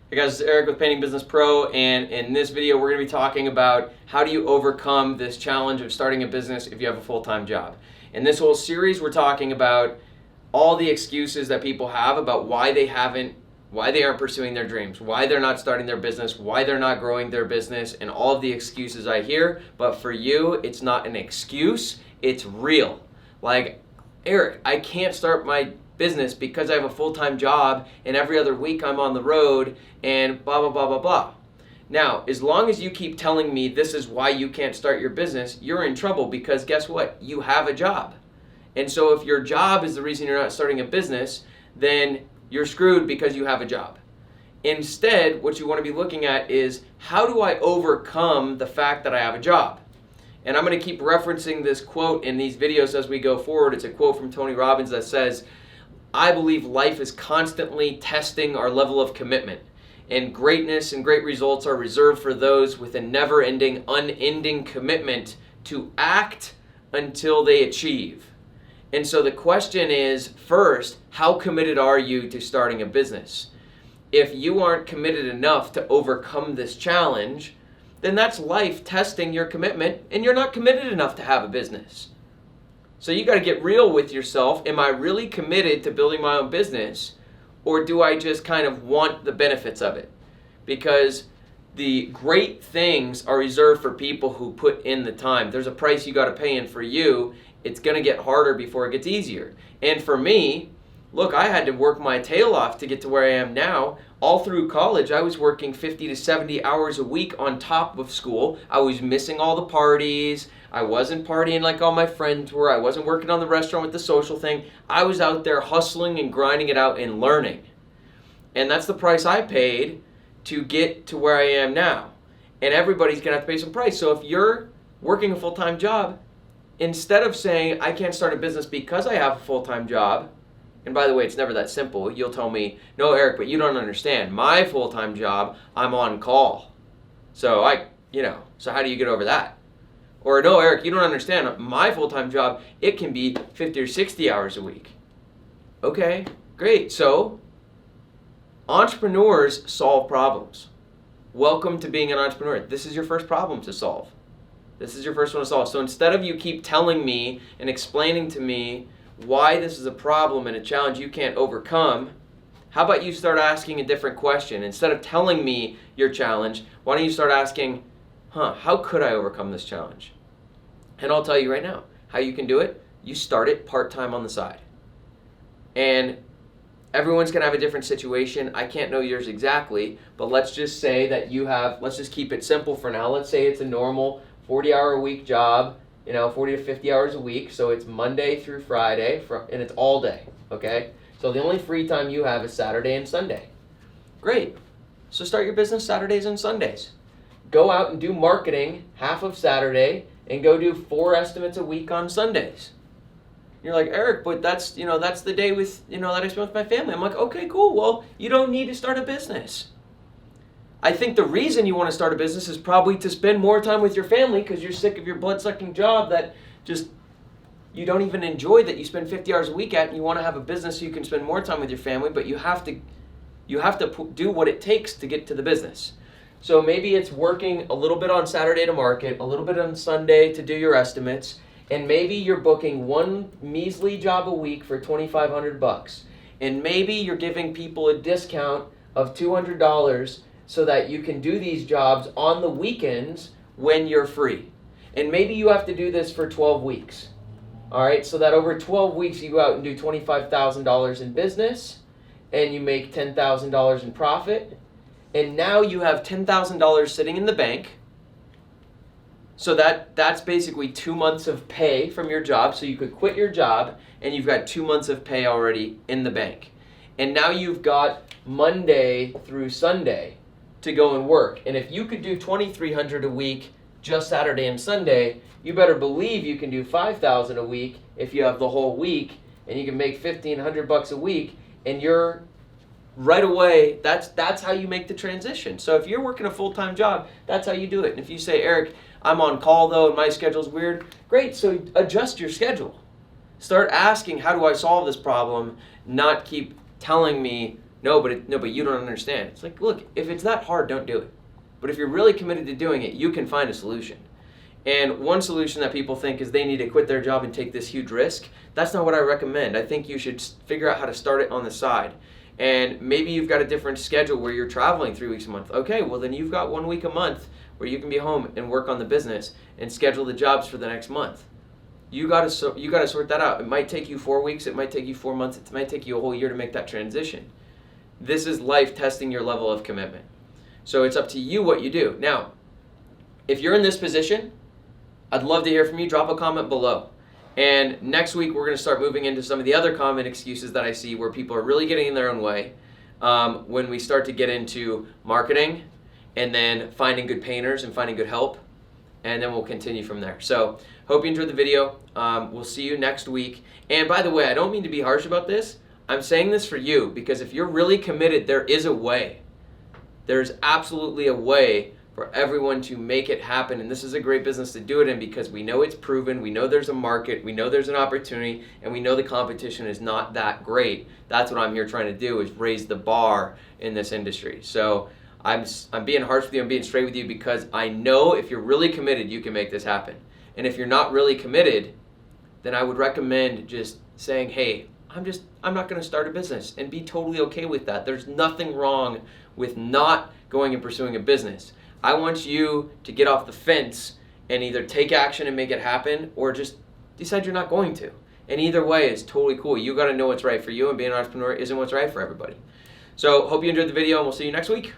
Hey guys, it's Eric with Painting Business Pro, and in this video we're going to be talking about how do you overcome this challenge of starting a business if you have a full-time job. In this whole series we're talking about all the excuses that people have about why they aren't pursuing their dreams, why they're not starting their business, why they're not growing their business, and all of the excuses I hear. But for you, it's not an excuse, it's real. Like, Eric, I can't start my business because I have a full-time job and every other week I'm on the road and blah, blah, blah, blah, blah. Now, as long as you keep telling me this is why you can't start your business, you're in trouble because guess what? You have a job. And so if your job is the reason you're not starting a business, then you're screwed because you have a job. Instead, what you want to be looking at is how do I overcome the fact that I have a job? And I'm going to keep referencing this quote in these videos as we go forward. It's a quote from Tony Robbins that says, I believe life is constantly testing our level of commitment, and greatness and great results are reserved for those with a never-ending, unending commitment to act until they achieve. And so the question is, first, how committed are you to starting a business? If you aren't committed enough to overcome this challenge, then that's life testing your commitment, and you're not committed enough to have a business. So you got to get real with yourself. Am I really committed to building my own business, or do I just kind of want the benefits of it? Because the great things are reserved for people who put in the time. There's a price you got to pay, and for you, it's going to get harder before it gets easier. And for me, look, I had to work my tail off to get to where I am now. All through college, I was working 50 to 70 hours a week on top of school. I was missing all the parties. I wasn't partying like all my friends were. I wasn't working on the restaurant with the social thing. I was out there hustling and grinding it out and learning. And that's the price I paid to get to where I am now. And everybody's going to have to pay some price. So if you're working a full-time job, instead of saying, I can't start a business because I have a full-time job, and by the way, it's never that simple. You'll tell me, no, Eric, but you don't understand. My full-time job, I'm on call. So so how do you get over that? Or no, Eric, you don't understand. My full-time job, it can be 50 or 60 hours a week. Okay, great. So entrepreneurs solve problems. Welcome to being an entrepreneur. This is your first problem to solve. This is your first one to solve. So instead of you keep telling me and explaining to me why this is a problem and a challenge you can't overcome, how about you start asking a different question? Instead of telling me your challenge, why don't you start asking, how could I overcome this challenge? And I'll tell you right now how you can do it. You start it part-time on the side. And everyone's going to have a different situation. I can't know yours exactly, but let's just say that let's just keep it simple for now. Let's say it's a normal 40-hour-a-week job, 40 to 50 hours a week. So it's Monday through Friday, and it's all day, okay? So the only free time you have is Saturday and Sunday. Great. So start your business Saturdays and Sundays. Go out and do marketing half of Saturday and go do 4 estimates a week on Sundays. You're like, Eric, but that's the day with, that I spend with my family. I'm like, okay, cool. Well, you don't need to start a business. I think the reason you want to start a business is probably to spend more time with your family because you're sick of your blood-sucking job that just you don't even enjoy, that you spend 50 hours a week at, and you want to have a business so you can spend more time with your family, but you have to do what it takes to get to the business. So maybe it's working a little bit on Saturday to market, a little bit on Sunday to do your estimates, and maybe you're booking one measly job a week for $2,500, and maybe you're giving people a discount of $200 so that you can do these jobs on the weekends when you're free. And maybe you have to do this for 12 weeks. All right, so that over 12 weeks you go out and do $25,000 in business and you make $10,000 in profit. And now you have $10,000 sitting in the bank. So that's basically 2 months of pay from your job. So you could quit your job and you've got 2 months of pay already in the bank. And now you've got Monday through Sunday to go and work. And if you could do $2,300 a week just Saturday and Sunday, you better believe you can do $5,000 a week if you have the whole week, and you can make $1,500 a week, and you're right away, that's how you make the transition. So if you're working a full-time job, that's how you do it. And if you say, Eric, I'm on call though and my schedule's weird, great, so adjust your schedule. Start asking, how do I solve this problem? Not keep telling me, No, but you don't understand. It's like, look, if it's that hard, don't do it. But if you're really committed to doing it, you can find a solution. And one solution that people think is they need to quit their job and take this huge risk. That's not what I recommend. I think you should figure out how to start it on the side. And maybe you've got a different schedule where you're traveling 3 weeks a month. Okay, well then you've got 1 week a month where you can be home and work on the business and schedule the jobs for the next month. You gotta sort that out. It might take you 4 weeks, it might take you 4 months, it might take you a whole year to make that transition. This is life testing your level of commitment. So it's up to you what you do. Now, if you're in this position, I'd love to hear from you. Drop a comment below. And next week, we're going to start moving into some of the other common excuses that I see where people are really getting in their own way when we start to get into marketing and then finding good painters and finding good help. And then we'll continue from there. So hope you enjoyed the video. We'll see you next week. And by the way, I don't mean to be harsh about this. I'm saying this for you because if you're really committed, there is a way. There's absolutely a way for everyone to make it happen, and this is a great business to do it in because we know it's proven, we know there's a market, we know there's an opportunity, and we know the competition is not that great. That's what I'm here trying to do, is raise the bar in this industry. So I'm being harsh with you, I'm being straight with you because I know if you're really committed, you can make this happen. And if you're not really committed, then I would recommend just saying, hey, I'm not going to start a business, and be totally okay with that. There's nothing wrong with not going and pursuing a business. I want you to get off the fence and either take action and make it happen or just decide you're not going to. And either way is totally cool. You got to know what's right for you, and being an entrepreneur isn't what's right for everybody. So hope you enjoyed the video, and we'll see you next week.